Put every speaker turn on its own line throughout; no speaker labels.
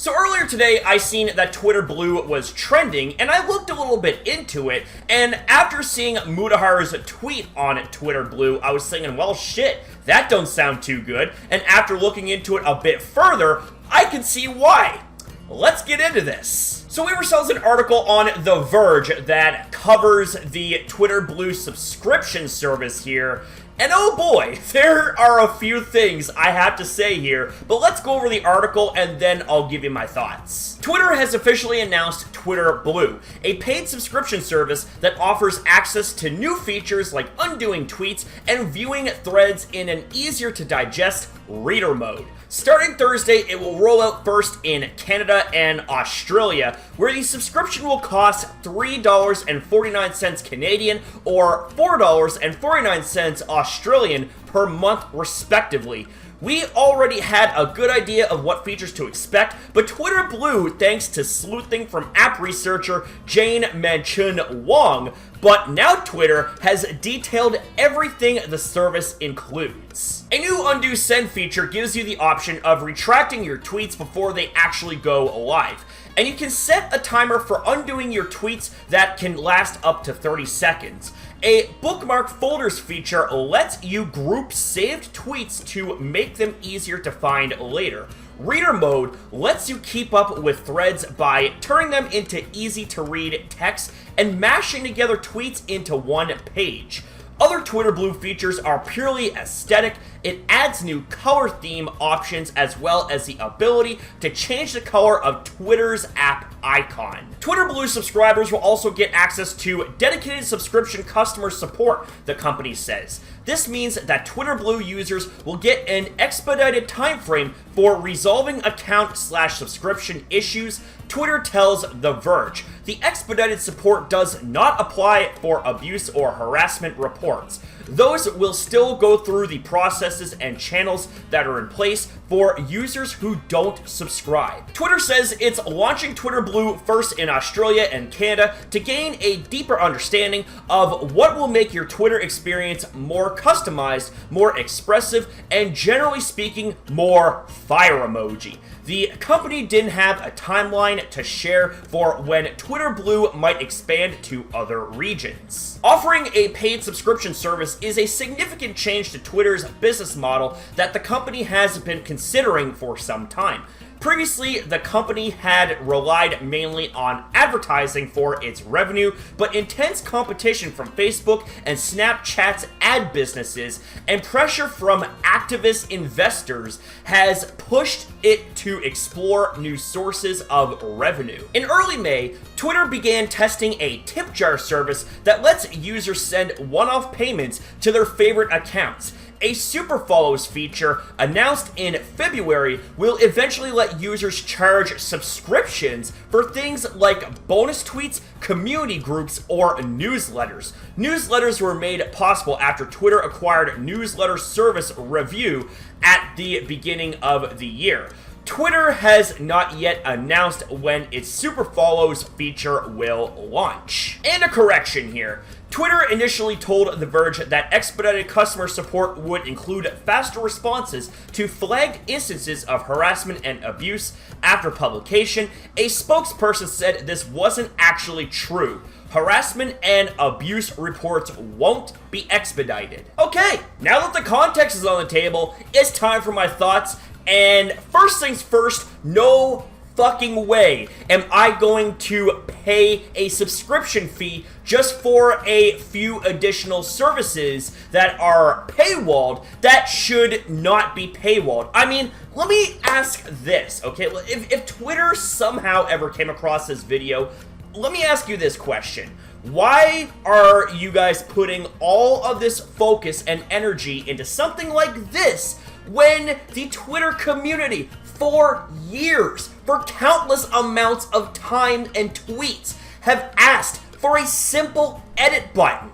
So earlier today, I seen that Twitter Blue was trending, and I looked a little bit into it, and after seeing Mudahar's tweet on Twitter Blue, I was thinking, well shit, that don't sound too good, and after looking into it a bit further, I can see why. Let's get into this. So we ourselves an article on The Verge that covers the Twitter Blue subscription service here. And oh boy, there are a few things I have to say here, but let's go over the article and then I'll give you my thoughts. Twitter has officially announced Twitter Blue, a paid subscription service that offers access to new features like undoing tweets and viewing threads in an easier to digest reader mode. Starting Thursday, it will roll out first in Canada and Australia, where the subscription will cost $3.49 Canadian or $4.49 Australian per month respectively. We already had a good idea of what features to expect, but Twitter Blue, thanks to sleuthing from app researcher Jane Manchun Wong, but now Twitter has detailed everything the service includes. A new undo send feature gives you the option of retracting your tweets before they actually go live. And you can set a timer for undoing your tweets that can last up to 30 seconds. A bookmark folders feature lets you group saved tweets to make them easier to find later. Reader mode lets you keep up with threads by turning them into easy-to-read text and mashing together tweets into one page. Other Twitter Blue features are purely aesthetic. It adds new color theme options as well as the ability to change the color of Twitter's app icon. Twitter Blue subscribers will also get access to dedicated subscription customer support, the company says. This means that Twitter Blue users will get an expedited time frame for resolving account/subscription issues, Twitter tells The Verge. The expedited support does not apply for abuse or harassment reports. Those will still go through the processes and channels that are in place for users who don't subscribe. Twitter says it's launching Twitter Blue first in Australia and Canada to gain a deeper understanding of what will make your Twitter experience more customized, more expressive, and generally speaking, more fire emoji. The company didn't have a timeline to share for when Twitter Blue might expand to other regions. Offering a paid subscription service is a significant change to Twitter's business model that the company has been considering for some time. Previously, the company had relied mainly on advertising for its revenue, but intense competition from Facebook and Snapchat's ad businesses and pressure from activist investors has pushed it to explore new sources of revenue. In early May, Twitter began testing a tip jar service that lets users send one-off payments to their favorite accounts. A super follows feature announced in February will eventually let users charge subscriptions for things like bonus tweets, community groups, or newsletters. Newsletters were made possible after Twitter acquired newsletter service Review at the beginning of the year. Twitter has not yet announced when its super follows feature will launch. And a correction here. Twitter initially told The Verge that expedited customer support would include faster responses to flagged instances of harassment and abuse after publication. A spokesperson said this wasn't actually true. Harassment and abuse reports won't be expedited. Okay, now that the context is on the table, it's time for my thoughts. And first things first, no fucking way am I going to pay a subscription fee just for a few additional services that are paywalled that should not be paywalled. I mean, let me ask this, okay? If Twitter somehow ever came across this video, let me ask you this question. Why are you guys putting all of this focus and energy into something like this when the Twitter community for years, for countless amounts of time and tweets, have asked for a simple edit button?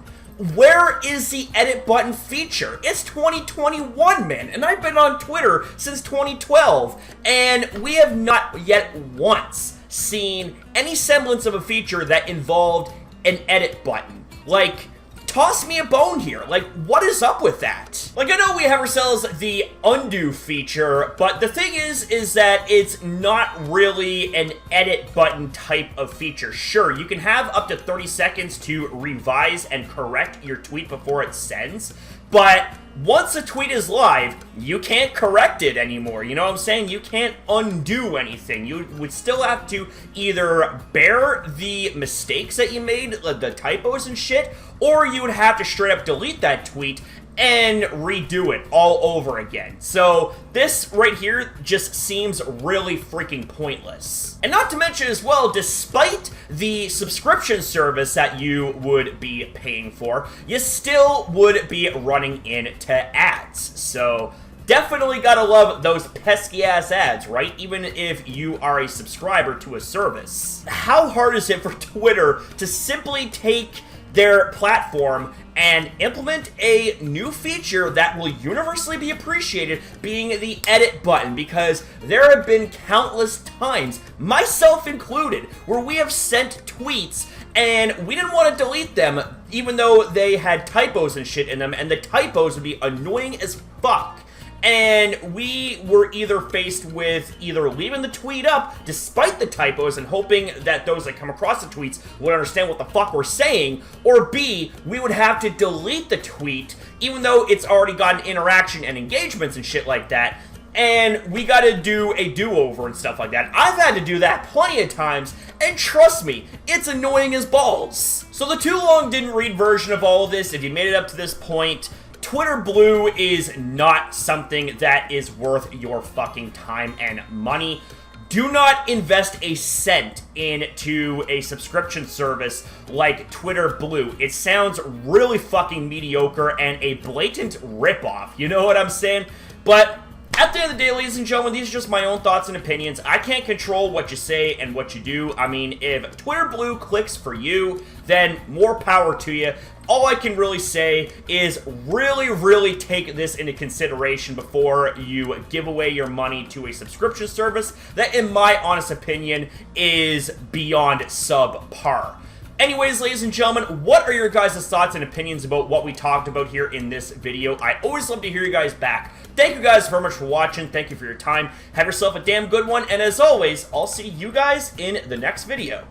Where is the edit button feature? It's 2021, man, and I've been on Twitter since 2012, and we have not yet once seen any semblance of a feature that involved an edit button. Like, toss me a bone here. Like, what is up with that? Like, I know we have ourselves the undo feature, but the thing is that it's not really an edit button type of feature. Sure, you can have up to 30 seconds to revise and correct your tweet before it sends, but once a tweet is live, you can't correct it anymore. You know what I'm saying? You can't undo anything. You would still have to either bear the mistakes that you made, like the typos and shit, or you would have to straight up delete that tweet and redo it all over again. So this right here just seems really freaking pointless. And not to mention as well, despite the subscription service that you would be paying for, you still would be running into ads. So definitely gotta love those pesky ass ads, right? Even if you are a subscriber to a service. How hard is it for Twitter to simply take their platform and implement a new feature that will universally be appreciated, being the edit button? Because there have been countless times, myself included, where we have sent tweets and we didn't want to delete them even though they had typos and shit in them, and the typos would be annoying as fuck. And we were either faced with either leaving the tweet up despite the typos and hoping that those that come across the tweets would understand what the fuck we're saying, or B, we would have to delete the tweet even though it's already gotten interaction and engagements and shit like that, and we gotta do a do-over and stuff like that. I've had to do that plenty of times, and trust me, it's annoying as balls. So the too long didn't read version of all of this, if you made it up to this point, Twitter Blue is not something that is worth your fucking time and money. Do not invest a cent into a subscription service like Twitter Blue. It sounds really fucking mediocre and a blatant ripoff, you know what I'm saying? But at the end of the day, ladies and gentlemen, these are just my own thoughts and opinions. I can't control what you say and what you do. I mean, if Twitter Blue clicks for you, then more power to you. All I can really say is really take this into consideration before you give away your money to a subscription service that, in my honest opinion, is beyond subpar. Anyways, ladies and gentlemen, what are your guys' thoughts and opinions about what we talked about here in this video? I always love to hear you guys back. Thank you guys very much for watching. Thank you for your time. Have yourself a damn good one. And as always, I'll see you guys in the next video.